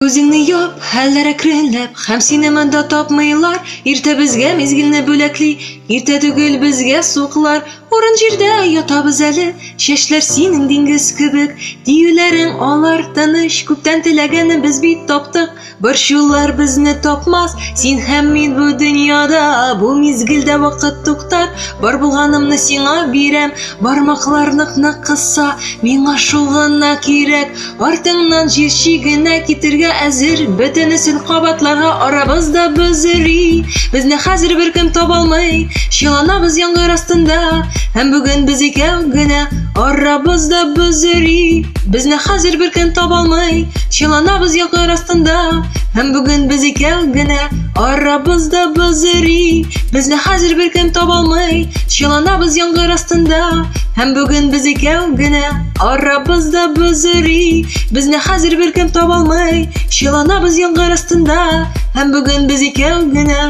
Үзеңне яп, хәлләр әкренләп, һәм сине монда тапмыйлар. Иртә безгә мизгелне бүләкли, иртә түгел безгә суклар. Урын җирдә ятабыз әле, чәчләр синең диңгез кебек. Диюләрең алар тыныч, күптән теләгәнне без бит таптык. Борчулар безне тапмас, син һәм мин бу дөньяда. Бу мизгелдә вакыт туктар, бар булганымны сиңа бирәм. Бармаклар нык-нык кыса, миңа шул гына кирәк. Артыңнан җир чигенә китергә әзер, бөтенесен кабатларга арабызда бөзери. Безне хәзер беркем таба алмый, чыланабыз яңгыр астында. Һәм бүген без икәү генә арабызда бөзери. Безне хәзер беркем таба алмый, чыланабыз яңгыр астында. Һәм бүген без икәү генә арабызда бөзери. Безне хәзер беркем таба алмый, чыланабыз яңгыр астында. Һәм бүген без икәү генә арабызда бөзери. Безне хәзер беркем таба алмый, чыланабыз яңгыр астында. Һәм бүген без икәү генә